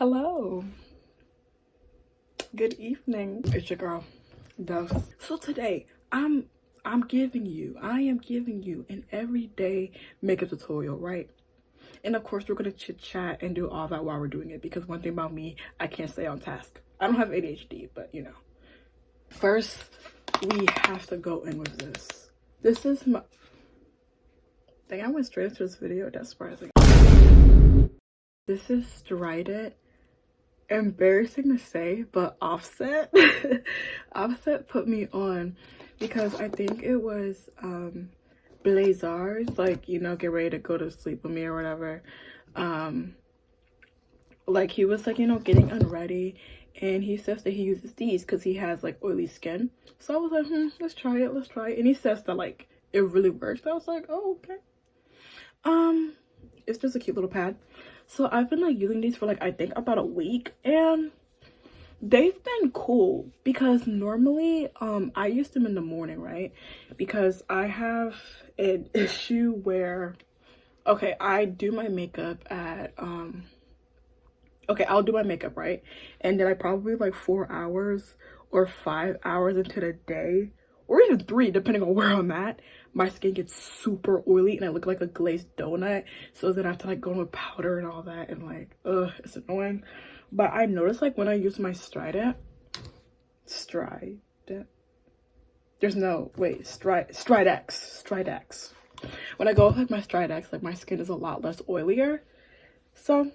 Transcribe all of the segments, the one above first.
Hello, good evening. It's your girl Doc. So today I am giving you an everyday makeup tutorial, right? And of course we're gonna chit chat and do all that while we're doing it, because one thing about me, I can't stay on task. I don't have ADHD, but you know. First we have to go in with this. This is my I went straight into this video. That's surprising. This is Strident. Embarrassing to say, but Offset Offset put me on because I think it was Blazars, like, you know, get ready to go to sleep with me or whatever. Like, he was like, you know, getting unready, and he says that he uses these because he has like oily skin. So I was like, let's try it. And he says that like it really works. I was like, oh, okay. It's just a cute little pad. So I've been like using these for like, I think about a week, and they've been cool because normally I use them in the morning, right? Because I have an issue where, okay, I do my makeup at okay, I'll do my makeup, right? And then I probably like 4 hours or 5 hours into the day, or even 3 depending on where I'm at, my skin gets super oily and I look like a glazed donut. So then I have to like go in with powder and all that, and like, it's annoying. But I noticed like when I use my Stridex, when I go with like my Stridex, like my skin is a lot less oilier. So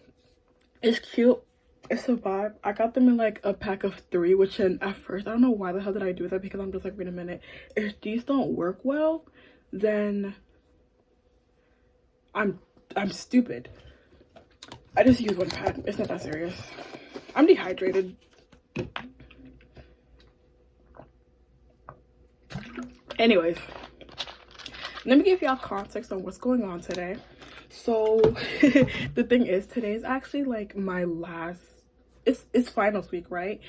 it's cute. It's a vibe. I got them in like a pack of 3, which at first I don't know why the hell did I do that, because I'm just like, wait a minute, if these don't work well, then I'm stupid. I just use one pad. It's not that serious. I'm dehydrated. Anyways, let me give y'all context on what's going on today. So the thing is, today is actually like my last, it's finals week, right?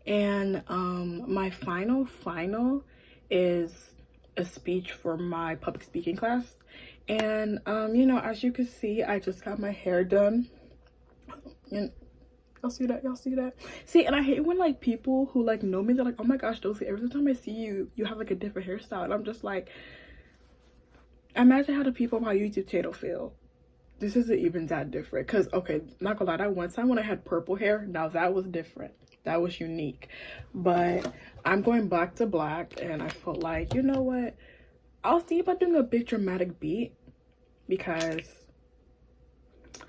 And my final is a speech for my public speaking class. And you know, as you can see, I just got my hair done. And y'all see that? See, and I hate when like people who like know me, they're like, oh my gosh, Dolc, every time I see you, you have like a different hairstyle. And I'm just like, imagine how the people on my YouTube channel feel. This isn't even that different, because okay, not gonna lie, that one time when I had purple hair, now that was different, that was unique. But I'm going back to black, and I felt like, you know what, I was thinking about doing a big dramatic beat, because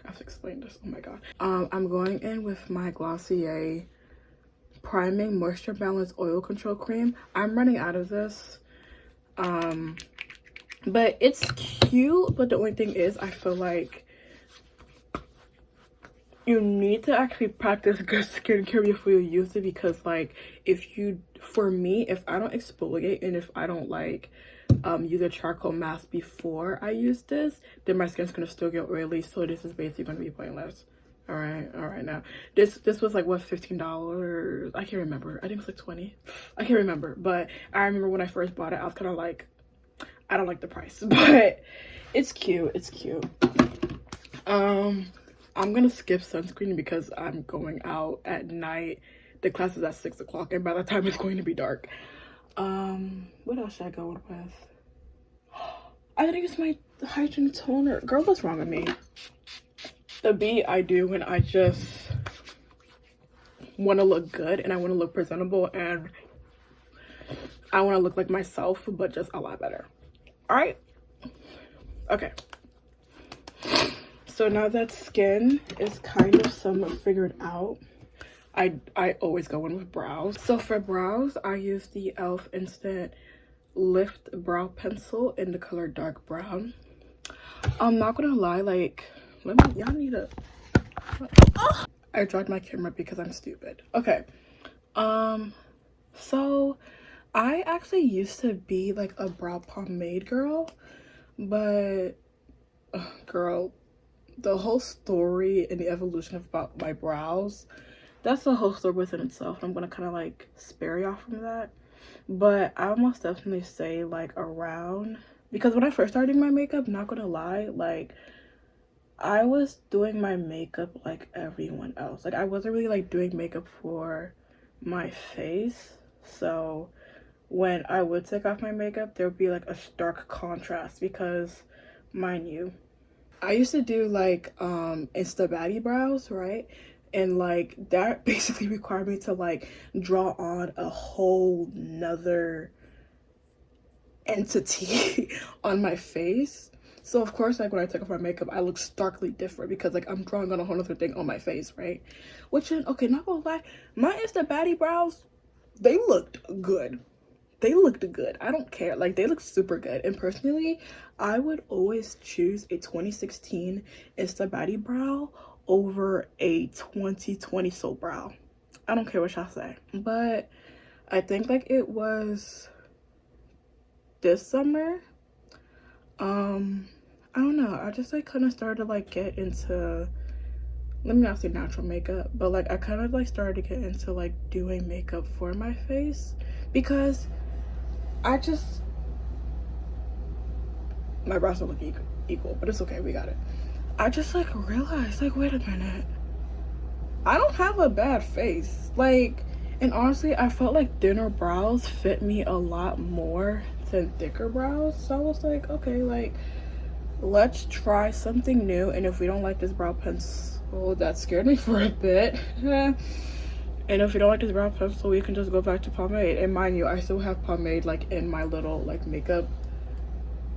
I have to explain this. Oh my god. I'm going in with my Glossier priming moisture balance oil control cream. I'm running out of this, but it's cute. But the only thing is, I feel like you need to actually practice good skincare before you use it, because like, for me, if I don't exfoliate and if I don't like use a charcoal mask before I use this, then my skin's gonna still get oily. So this is basically gonna be pointless. All right. Now this was like, what, $15? I can't remember. I think it was like 20. I can't remember, but I remember when I first bought it, I was kind of like, I don't like the price, but it's cute. I'm gonna skip sunscreen because I'm going out at night. The class is at 6 o'clock, and by the time it's going to be dark. What else should I go with? I didn't use my hydrating toner. Girl, what's wrong with me? The beat I do when I just want to look good and I want to look presentable and I want to look like myself, but just a lot better. All right. Okay. So now that skin is kind of somewhat figured out, I always go in with brows. So for brows, I use the e.l.f. Instant Lift Brow Pencil in the color dark brown. I'm not gonna lie, like, y'all need to, I dropped my camera because I'm stupid. Okay. So I actually used to be like a brow pomade girl, but girl, the whole story and the evolution about my brows, that's a whole story within itself. I'm gonna kind of like spare y'all from that, but I almost definitely say like around, because when I first started doing my makeup, not gonna lie, like I was doing my makeup like everyone else. Like I wasn't really like doing makeup for my face. So when I would take off my makeup, there would be like a stark contrast because, mind you, I used to do like Insta baddie brows, right? And like that basically required me to like draw on a whole nother entity on my face. So of course, like when I take off my makeup, I look starkly different because like I'm drawing on a whole other thing on my face, right? Which then, okay, not gonna lie, my Insta baddie brows, they looked good. They looked good. I don't care. Like they look super good. And personally, I would always choose a 2016 Insta baddie brow over a 2020 soap brow. I don't care what y'all say. But I think like it was this summer, I don't know, I just like kind of started to like get into, let me not say natural makeup, but like I kind of like started to get into like doing makeup for my face because I just, my brows don't look equal, but it's okay, we got it. I just like realized like, wait a minute, I don't have a bad face. Like, and honestly, I felt like thinner brows fit me a lot more than thicker brows. So I was like, okay, like let's try something new. And if we don't like this brow pencil, that scared me for a bit. And if we don't like this brow pencil, we can just go back to pomade. And mind you, I still have pomade like in my little like makeup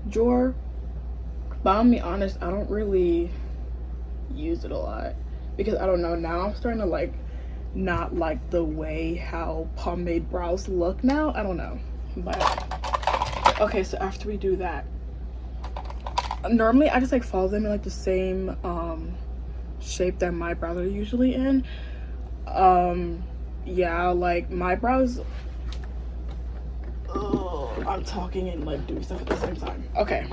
drawer, but I'll be honest, I don't really use it a lot because I don't know, now I'm starting to like not like the way how pomade brows look now. I don't know, but okay, so after we do that, normally I just like follow them in like the same shape that my brows are usually in. Yeah, like my brows, I'm talking and like doing stuff at the same time. Okay,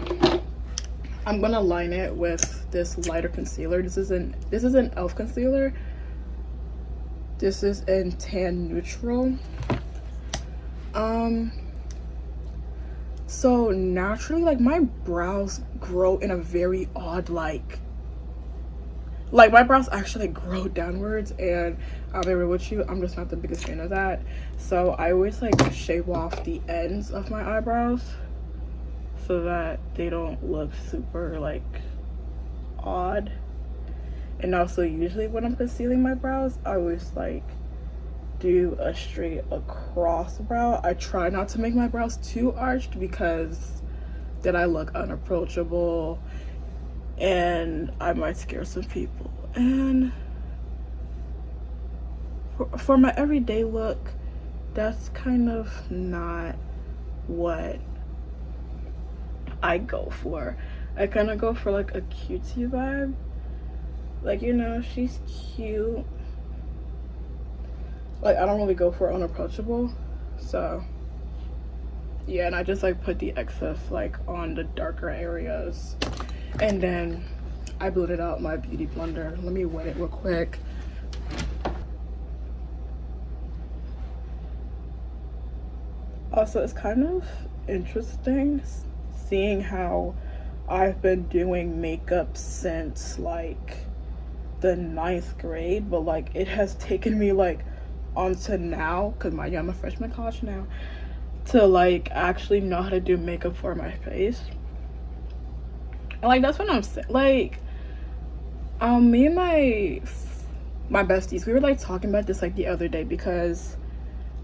I'm gonna line it with this lighter concealer. This is an elf concealer. This is in tan neutral. So naturally, like my brows grow in a very odd like my brows actually like grow downwards, and I'll be real with you, I'm just not the biggest fan of that. So I always like shave off the ends of my eyebrows so that they don't look super like odd. And also usually when I'm concealing my brows, I always like do a straight across brow. I try not to make my brows too arched because then I look unapproachable and I might scare some people. And for my everyday look, that's kind of not what I go for. I kind of go for like a cutesy vibe. Like, you know, she's cute. Like, I don't really go for unapproachable. So yeah, and I just like put the excess like on the darker areas, and then I blended out my beauty blender. Let me wet it real quick. Also, it's kind of interesting seeing how I've been doing makeup since like the 9th grade, but like it has taken me like onto now, because mind you, I'm a freshman in college now, to like actually know how to do makeup for my face. And like that's what I'm saying. Like me and my besties, we were like talking about this like the other day, because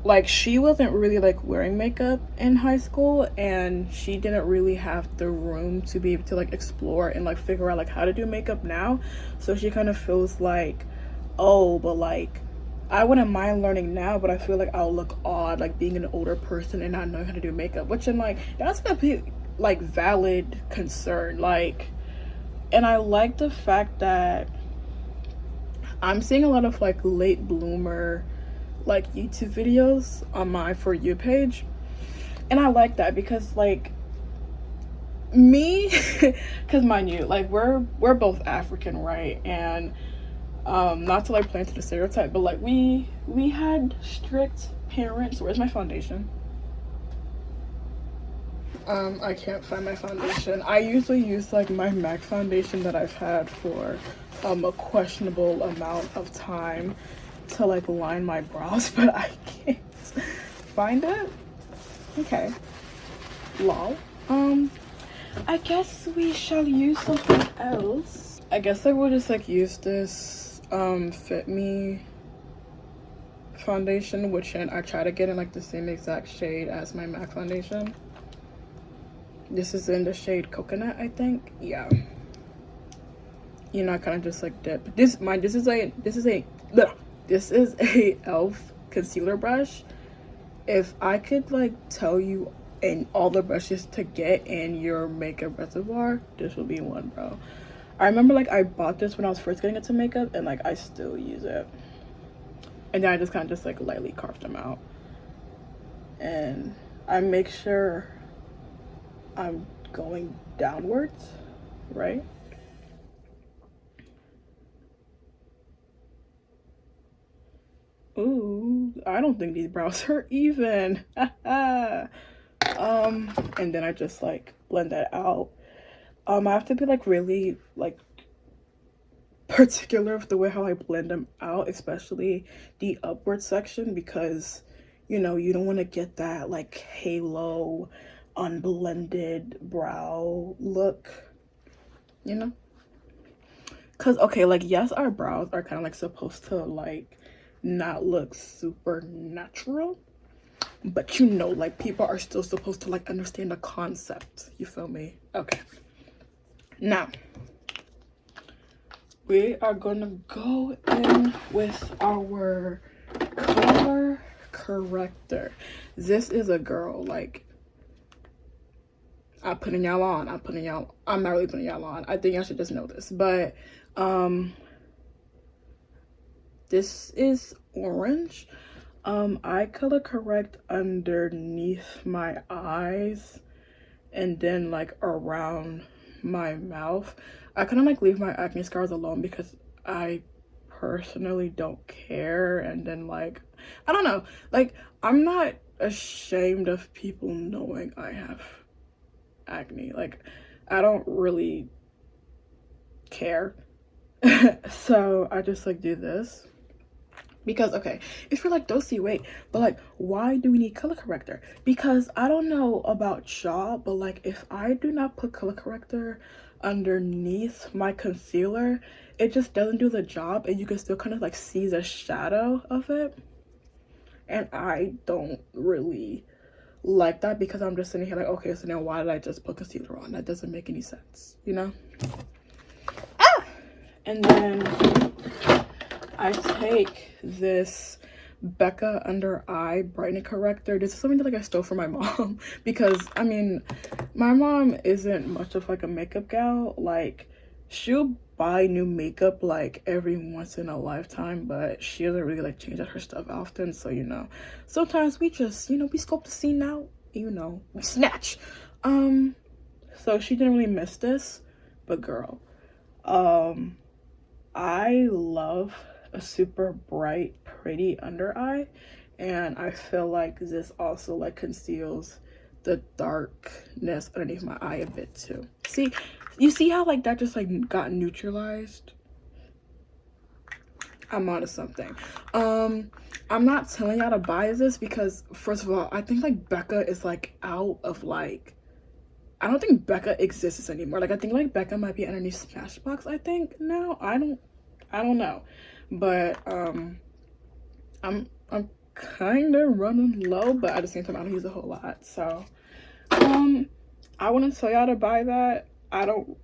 like she wasn't really like wearing makeup in high school, and she didn't really have the room to be able to like explore and like figure out like how to do makeup now. So she kind of feels like, oh, but like I wouldn't mind learning now, but I feel like I'll look odd like being an older person and not knowing how to do makeup, which I'm like, that's a complete like valid concern. Like, and I like the fact that I'm seeing a lot of like late bloomer like YouTube videos on my For You page, and I like that because like me, because mind you, like we're both African, right? And not to like play into the stereotype, but like we had strict parents. Where's my foundation? I can't find my foundation. I usually use like my MAC foundation that I've had for a questionable amount of time to like line my brows, but I can't find it. Okay. Lol. I guess we shall use something else. I guess I will just like use this Fit Me foundation, which I try to get in like the same exact shade as my MAC foundation. This is in the shade Coconut, I think. Yeah. You know, I kind of just like dip. This is a e.l.f. concealer brush. If I could like tell you in all the brushes to get in your makeup reservoir, this would be one, bro. I remember like I bought this when I was first getting into makeup, and like I still use it. And then I just kind of just like lightly carved them out, and I make sure I'm going downwards, right? Ooh, I don't think these brows are even. And then I just like blend that out. I have to be like really like particular with the way how I blend them out, especially the upward section, because you know you don't want to get that like halo unblended brow look, you know, because okay, like yes, our brows are kind of like supposed to like not look super natural, but you know, like people are still supposed to like understand the concept, you feel me? Okay, now we are gonna go in with our color corrector. This is a girl, like I'm putting y'all on. I'm not really putting y'all on. I think y'all should just know this, but this is orange. I color correct underneath my eyes and then like around my mouth. I kind of like leave my acne scars alone because I personally don't care. And then like, I don't know, like I'm not ashamed of people knowing I have acne. Like I don't really care. So I just like do this. Because okay, if you're like Doci, wait, but like why do we need color corrector? Because I don't know about y'all, but like if I do not put color corrector underneath my concealer, it just doesn't do the job, and you can still kind of like see the shadow of it, and I don't really like that, because I'm just sitting here like, okay, so now why did I just put concealer on? That doesn't make any sense, you know? And then I take this Becca under eye brightening corrector. This is something that like I stole from my mom because I mean my mom isn't much of like a makeup gal. Like she'll buy new makeup like every once in a lifetime, but she doesn't really like change out her stuff often. So you know, sometimes we just, you know, we scope the scene out, you know, we snatch. So she didn't really miss this, but girl, I love a super bright, pretty under eye, and I feel like this also like conceals the darkness underneath my eye a bit too. See, you see how like that just like got neutralized? I'm onto something. I'm not telling y'all to buy this because first of all, I think like Becca is like out of like, I don't think Becca exists anymore. Like I think like Becca might be underneath Smashbox, I think now. I don't know, but I'm kind of running low, but at the same time I don't use a whole lot, so I wouldn't tell y'all to buy that. I don't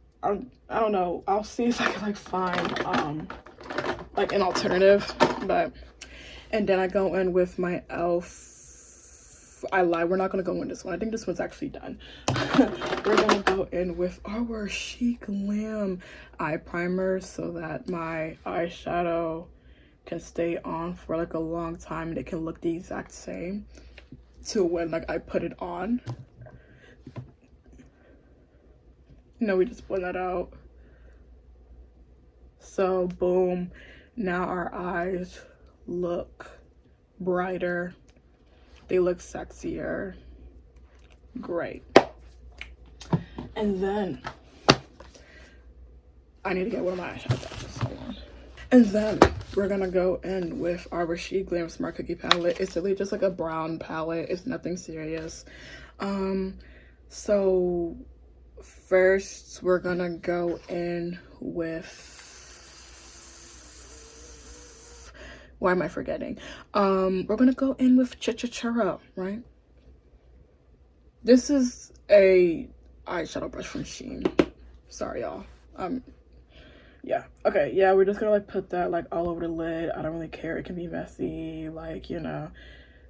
know, I'll see if I can like find like an alternative. But and then I go in with my e.l.f. I lied, we're not gonna go in this one. I think this one's actually done. We're gonna go in with our sheglam eye primer so that my eyeshadow can stay on for like a long time and it can look the exact same to when like I put it on. You know, we just blend that out. So boom, now our eyes look brighter, they look sexier. Great. And then I need to get one of my eyeshadows. Hold on. And then we're gonna go in with our Sheglam Smart Cookie palette. It's really just like a brown palette. It's nothing serious. So first we're gonna go in with, why am I forgetting? We're gonna go in with Churro, right? This is a eyeshadow brush from Shein. Sorry, y'all. Yeah. Okay, yeah, we're just gonna like put that like all over the lid. I don't really care. It can be messy, like, you know,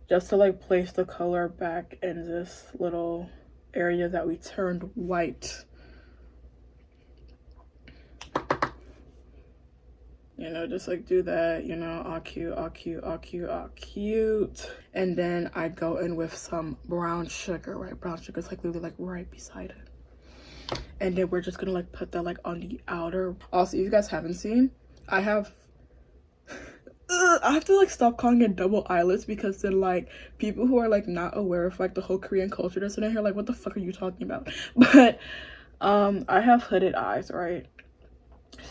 just to like place the color back in this little area that we turned white. You know, just like do that, you know, all cute, all cute, all cute, all cute. And then I go in with some brown sugar, right? Brown sugar is like literally like right beside it. And then we're just gonna like put that like on the outer. Also, if you guys haven't seen, I have to like stop calling it double eyelids, because then like people who are like not aware of like the whole Korean culture just sitting here like, what the fuck are you talking about? But I have hooded eyes, right?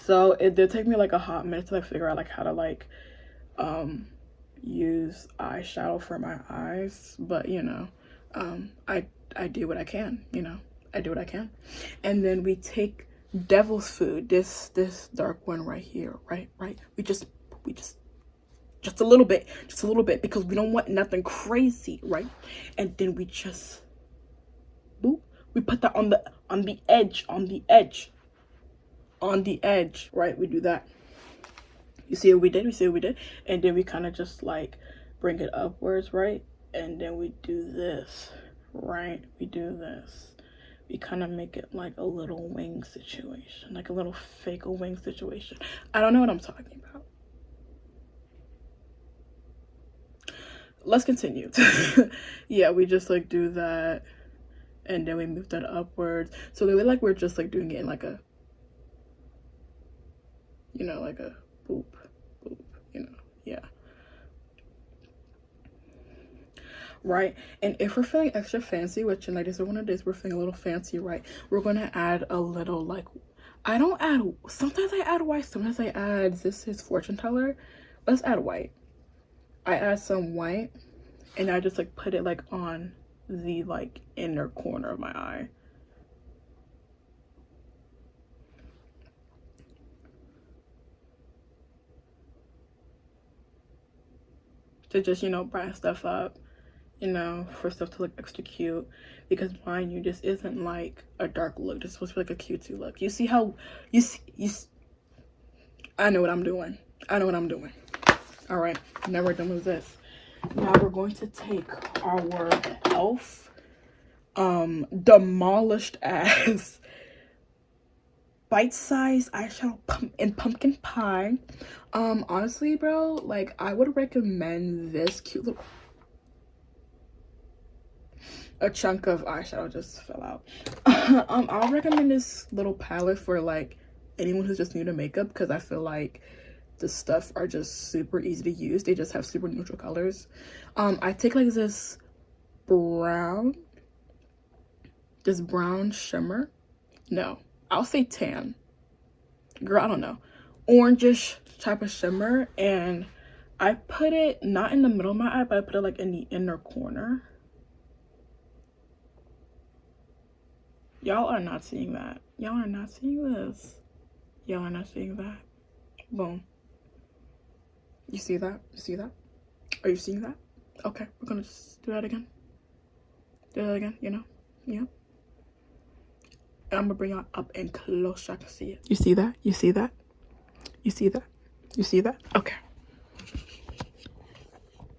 So it did take me like a hot minute to like figure out like how to like use eyeshadow for my eyes, but you know, I do what I can, you know. I do what I can. And then we take Devil's Food, this dark one right here, right? We just a little bit, because we don't want nothing crazy, right? And then we just boop, we put that on the edge, right? We do that. You see what we did? And then we kind of just like bring it upwards, right? And then we do this, right? We kind of make it like a little wing situation, like a little fake wing situation. I don't know what I'm talking about. Let's continue. Yeah, we just like do that, and then we move that upwards. So they look like we're just like doing it in like a, you know, like a boop, you know, yeah. Right? And if we're feeling extra fancy, which like this is one of days we're feeling a little fancy, right? We're gonna add a little like, sometimes I add white, sometimes I add, this is fortune teller. Let's add white. I add some white, and I just like put it like on the like inner corner of my eye. To just, you know, brighten stuff up, you know, for stuff to look extra cute, because mind you, this isn't like a dark look. This is supposed to be like a cutesy look. You see how you see I know what I'm doing. All right, now we're done with this. Now we're going to take our elf demolished ass bite-sized eyeshadow in pumpkin pie. Honestly, bro, like I would recommend this cute little, a chunk of eyeshadow just fell out. I'll recommend this little palette for like anyone who's just new to makeup, because I feel like the stuff are just super easy to use. They just have super neutral colors. I take like this brown shimmer. No, I'll say tan. Girl, I don't know. Orangish type of shimmer, and I put it not in the middle of my eye, but I put it like in the inner corner. Y'all are not seeing that. Y'all are not seeing this. Y'all are not seeing that. Boom. You see that? Are you seeing that? Okay, we're gonna just do that again. You know? Yeah. And I'm gonna bring y'all up and close so I can see it. You see that? Okay.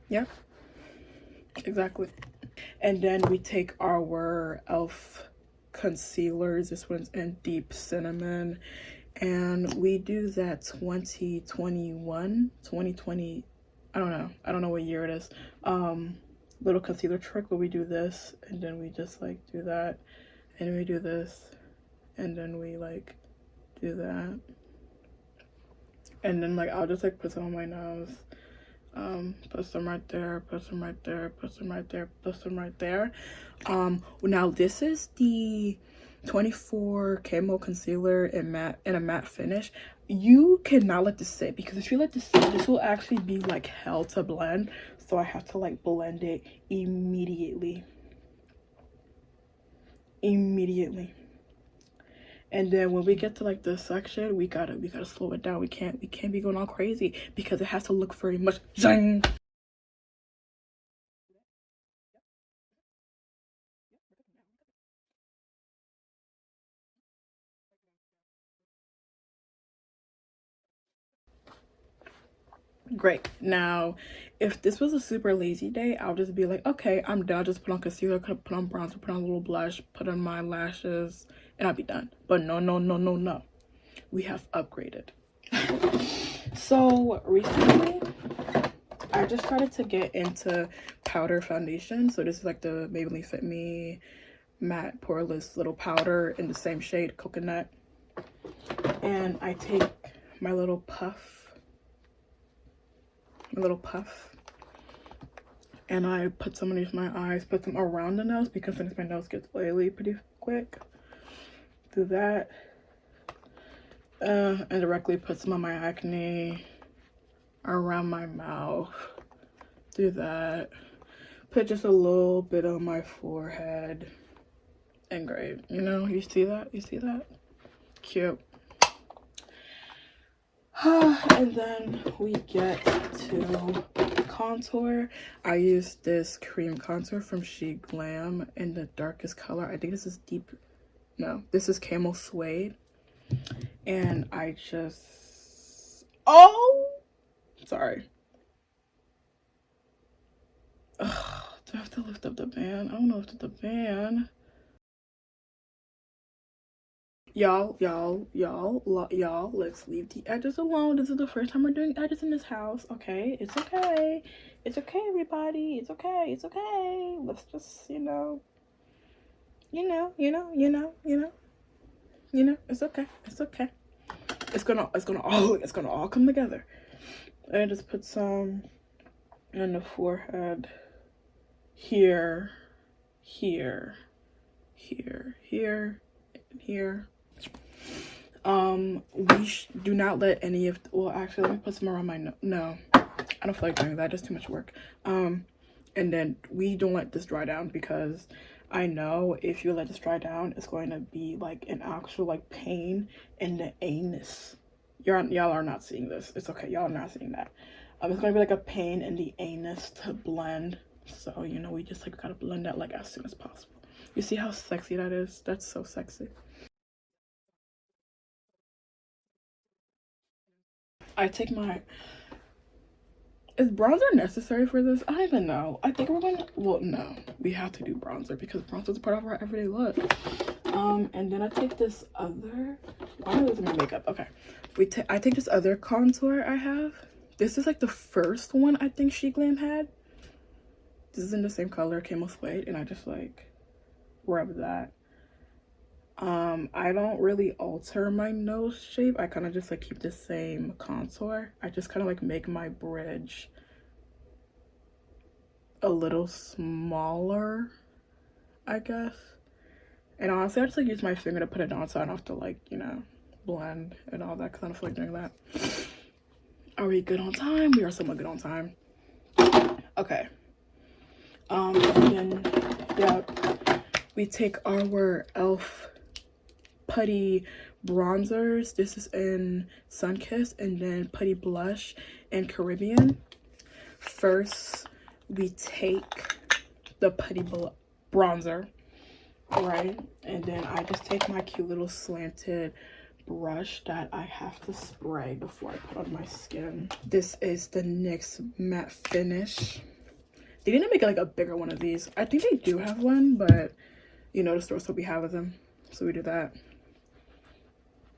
Yeah. Exactly. And then we take our elf concealers. This one's in deep cinnamon, and we do that 2020, I don't know what year it is, little concealer trick where we do this, and then we just like do that, and then we do this, and then we like do that, and then like I'll just like put some on my nose, put some right there, put some right there, put some right there, put some right there. Now this is the 24 camo concealer in a matte finish. You cannot let this sit, because if you let this sit, this will actually be like hell to blend. So I have to like blend it immediately. And then when we get to like this section, we gotta slow it down. We can't be going all crazy, because it has to look very much zing. Great. Now, if this was a super lazy day, I'll just be like, okay, I'm done. I'll just put on concealer, put on bronzer, put on a little blush, put on my lashes, and I'll be done. But no. We have upgraded. So recently, I just started to get into powder foundation. So this is like the Maybelline Fit Me matte poreless little powder in the same shade, coconut. And I take my little puff, and I put some underneath my eyes, put some around the nose, because sometimes my nose gets oily pretty quick. Do that. And directly put some on my acne, around my mouth. Do that. Put just a little bit on my forehead. And great. You know, you see that? You see that? Cute. And then we get to contour. I use this cream contour from Sheglam in the darkest color. I think this is this is Camel Suede. And I just, sorry. Ugh, do I have to lift up the band? I don't know if it's the band. Y'all, let's leave the edges alone. This is the first time we're doing edges in this house, okay? It's okay. It's okay, everybody. It's okay. It's okay. Let's just, it's okay. It's okay. It's gonna all come together. And just put some on the forehead. Here, and here. We do not let any of, well, actually, let me put some around my nose. No, I don't feel like doing that. Just too much work. And then we don't let this dry down, because I know if you let this dry down, it's going to be like an actual like pain in the anus. Y'all are not seeing this. It's okay. Y'all are not seeing that. It's going to be like a pain in the anus to blend. So, we just like gotta blend that like as soon as possible. You see how sexy that is? That's so sexy. I take my, is bronzer necessary for this? I don't even know. I think we're gonna, well, no, we have to do bronzer, because bronzer is part of our everyday look. And then I take this other, why am I losing my makeup? Okay, I take this other contour I have. This is like the first one I think Sheglam had. This is in the same color, Camel Suede, and I just like rub that. I don't really alter my nose shape. I kind of just like keep the same contour. I just kind of like make my bridge a little smaller, I guess. And honestly, I just like use my finger to put it on, so I don't have to like, blend and all that, because I don't feel like doing that. Are we good on time? We are somewhat good on time. Okay. And then, yeah, we take our e.l.f. putty bronzers. This is in Sunkissed, and then putty blush in Caribbean. First, we take the putty bronzer, right? And then I just take my cute little slanted brush that I have to spray before I put on my skin. This is the NYX matte finish. They didn't make like a bigger one of these. I think they do have one, but the stores that we have of them, so we do that.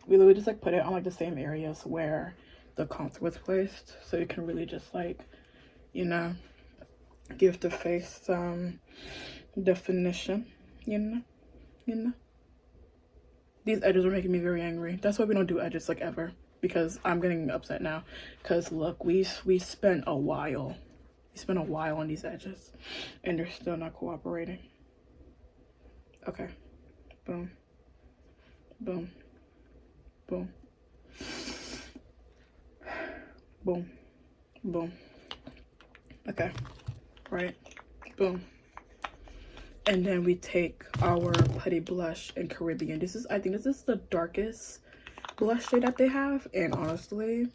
We literally just like put it on like the same areas where the contour was placed, so you can really just like, give the face some definition. These edges are making me very angry. That's why we don't do edges like ever, because I'm getting upset now. Because look, we spent a while. We spent a while on these edges, and they're still not cooperating. Okay, boom. boom, boom, boom, boom. Okay, right, boom. And then we take our putty blush in Caribbean. I think this is the darkest blush shade that they have, and honestly,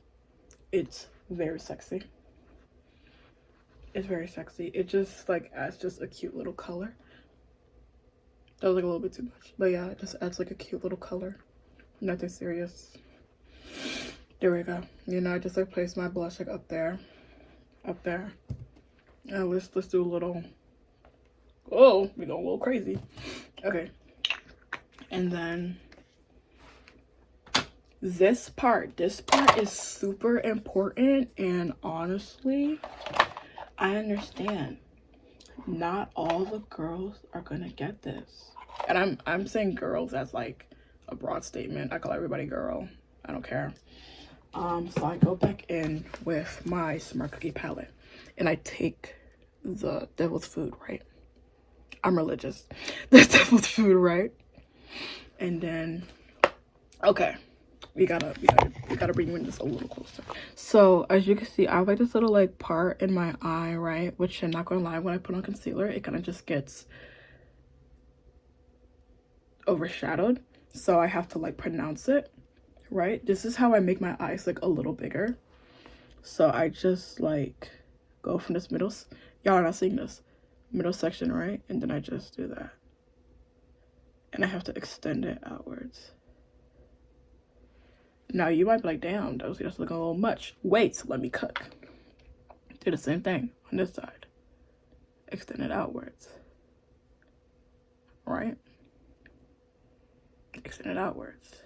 it's very sexy. It's very sexy. It just like adds just a cute little color. That was like a little bit too much, but yeah, it just adds like a cute little color. Nothing serious. There we go. You know, I just like place my blush like up there, and let's do a little. Oh, we go a little crazy. Okay, and then this part is super important, and honestly, I understand not all the girls are gonna get this, and I'm saying girls as like a broad statement. I call everybody girl. I don't care. So I go back in with my Smart Cookie palette, and I take the Devil's Food, right? I'm religious. The Devil's Food, right? And then, okay, we gotta bring you in just a little closer. So as you can see, I have like this little like part in my eye, right? Which I'm not gonna lie, when I put on concealer, it kind of just gets overshadowed. So I have to like pronounce it, right? This is how I make my eyes like a little bigger. So I just like go from this middle, y'all are not seeing this, middle section, right? And then I just do that. And I have to extend it outwards. Now you might be like, damn, that's looking a little much. Wait, let me cook. Do the same thing on this side. Extend it outwards. Right? Extend it outwards.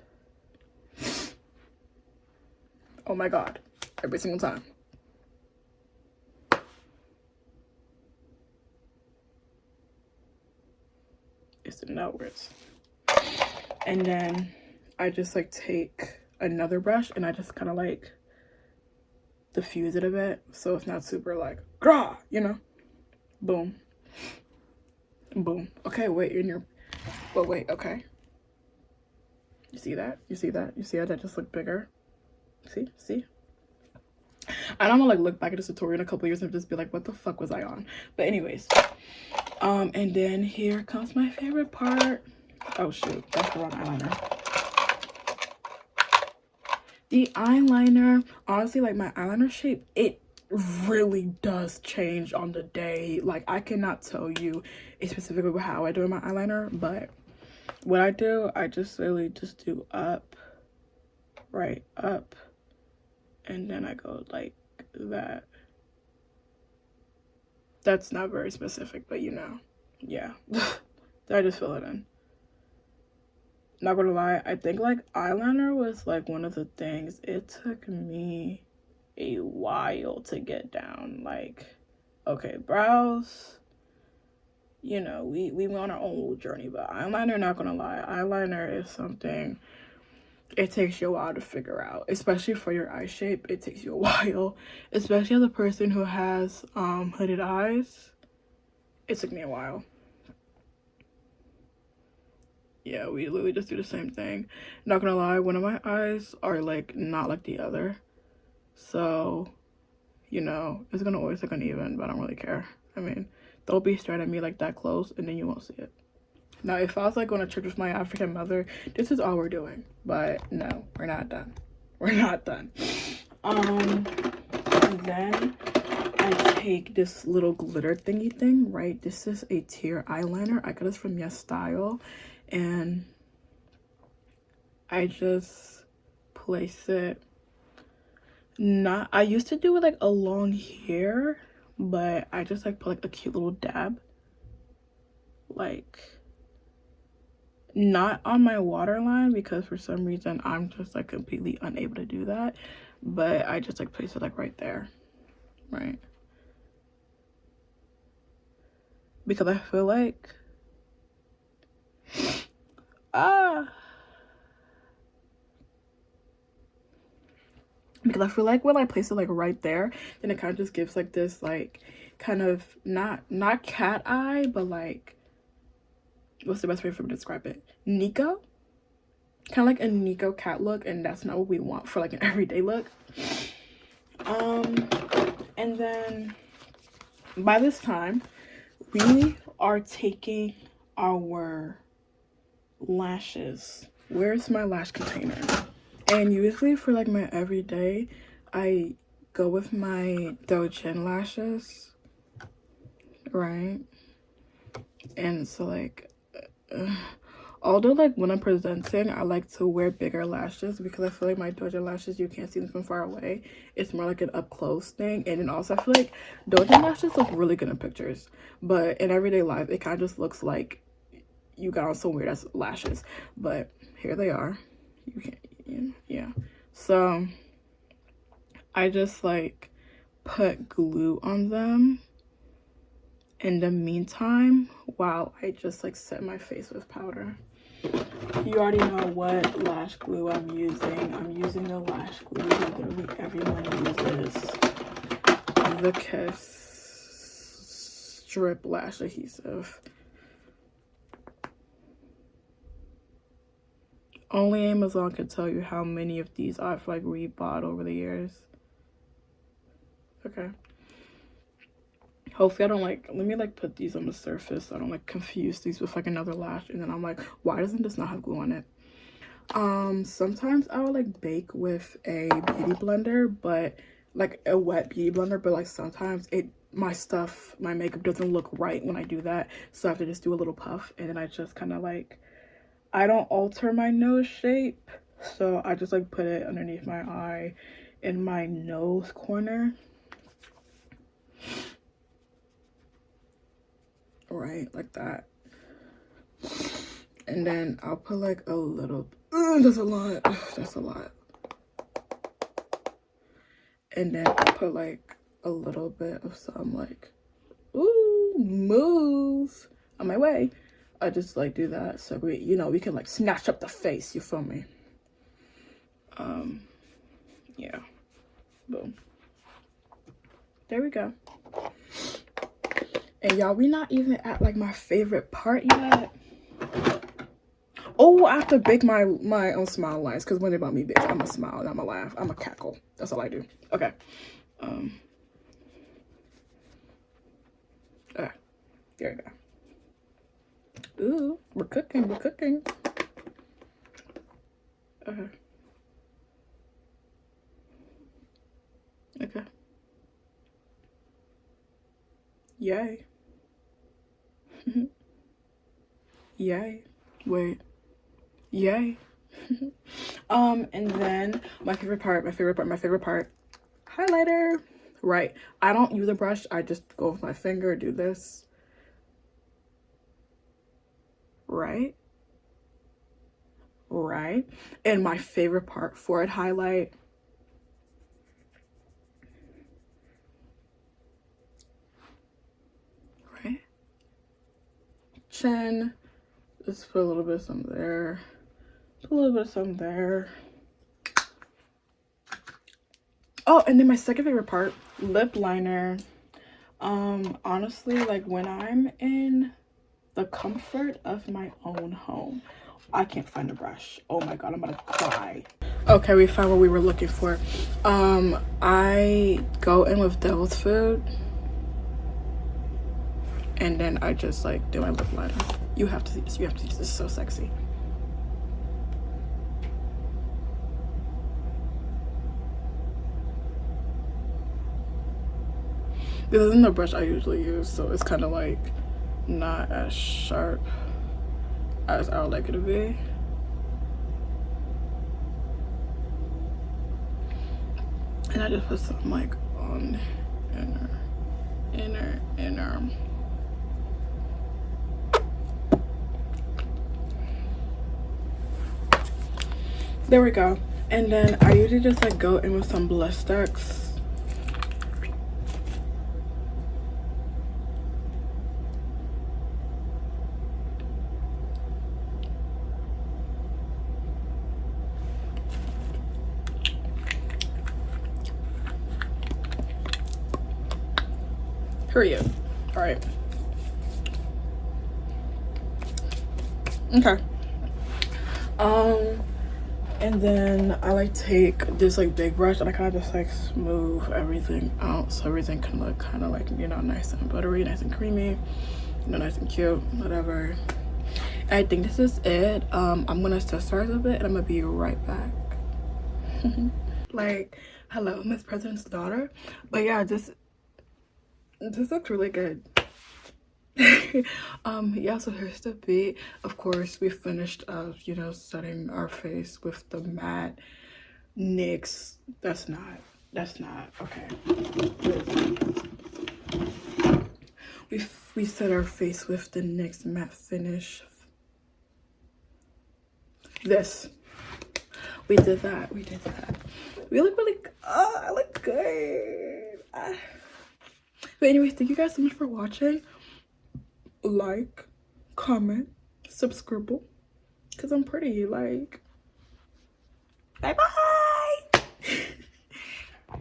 Oh my god. Every single time. Extend it outwards. And then I just like take another brush and I just kind of like diffuse it a bit so it's not super like grah, you know. Boom, boom. Okay, wait, wait, okay, you see that, that just looked bigger. See, and I'm gonna like look back at this tutorial in a couple years and just be like, what the fuck was I on? But anyways, and then here comes my favorite part. Oh shoot, that's the wrong eyeliner. The eyeliner, honestly, like my eyeliner shape, it really does change on the day. Like I cannot tell you specifically how I do my eyeliner, but what I do, I just really just do up, right, up, and then I go like that. That's not very specific, but you know, yeah. I just fill it in. Not gonna lie, I think like eyeliner was like one of the things it took me a while to get down. Like, okay, brows, you know, we went on our own little journey, but eyeliner, not gonna lie, eyeliner is something it takes you a while to figure out, especially for your eye shape. It takes you a while, especially as a person who has hooded eyes. It took me a while. Yeah, we literally just do the same thing. Not gonna lie, one of my eyes are like not like the other, so you know it's gonna always look uneven, but I don't really care. I mean, don't be staring at me like that close and then you won't see it. Now if I was like going to church with my African mother, this is all we're doing, but no, we're not done. And then I take this little glitter thingy thing, right? This is a tear eyeliner. I got this from Yes Style, and I just place it. I used to do it like along here, but I just like put like a cute little dab, like not on my waterline because for some reason I'm just like completely unable to do that, but I just like place it like right there, right? Because I feel like when I place it like right there, then it kind of just gives like this like kind of not cat eye, but like, what's the best way for me to describe it? Nico, kind of like a Nico cat look, and that's not what we want for like an everyday look. And then by this time we are taking our lashes. Where's my lash container? And usually for like my everyday, I go with my Doujin lashes, right? And so like although like when I'm presenting, I like to wear bigger lashes because I feel like my Doujin lashes, you can't see them from far away. It's more like an up close thing. And then also I feel like Doujin lashes look really good in pictures, but in everyday life it kind of just looks like you got on some weird ass lashes. But here they are. You can't, yeah. So I just like put glue on them in the meantime while I just like set my face with powder. You already know what lash glue I'm using. I'm using the lash glue that literally everyone uses. The Kiss strip lash adhesive. Only Amazon can tell you how many of these I've like rebought over the years. Okay. Hopefully I don't like, let me like put these on the surface so I don't like confuse these with like another lash, and then I'm like, why doesn't this not have glue on it? Sometimes I'll like bake with a beauty blender, but like a wet beauty blender, but like sometimes my makeup doesn't look right when I do that, so I have to just do a little puff, and then I just kind of like, I don't alter my nose shape, so I just like put it underneath my eye in my nose corner. Right, like that. And then I'll put like a little, that's a lot, that's a lot. And then I'll put like a little bit of some like, ooh, move on my way. I just like do that so we, you know, we can like snatch up the face, you feel me? Yeah, boom. There we go. And y'all, we not even at like my favorite part yet. Oh, I have to bake my own smile lines, because when they about me, bitch, I'm a smile and I'm a laugh, I'm a cackle. That's all I do. Okay. There we go. Ooh, we're cooking, we're cooking. Okay. Okay. Yay. Yay. Wait. Yay. And then my favorite part, highlighter. Right. I don't use a brush. I just go with my finger, do this. Right. Right. And my favorite part, forehead highlight. Right. Chin. Just put a little bit of some there. Put a little bit of some there. Oh, and then my second favorite part, lip liner. Honestly, like when I'm in the comfort of my own home, I can't find a brush. Oh my god, I'm gonna cry. Okay, we found what we were looking for. I go in with Devil's Food, and then I just like do my lip liner. You have to see this. You have to see this. This is so sexy. This isn't the brush I usually use, so it's kind of like not as sharp as I would like it to be. And I just put some like on inner. There we go. And then I usually just like go in with some blush sticks. Period. All right. Okay. And then I like take this like big brush and I kind of just like smooth everything out so everything can look kind of like, you know, nice and buttery, nice and creamy, you know, nice and cute, whatever. I think this is it. I'm gonna accessorize a bit and I'm gonna be right back. Like, hello, Miss President's daughter. But yeah, this looks really good. Yeah, so here's the beat. Of course, we finished you know, setting our face with the matte NYX. That's not okay. We set our face with the NYX matte finish. This. We did that. We look really I look good. But anyways, thank you guys so much for watching. Like, comment, subscribe, because I'm pretty. Like, bye bye.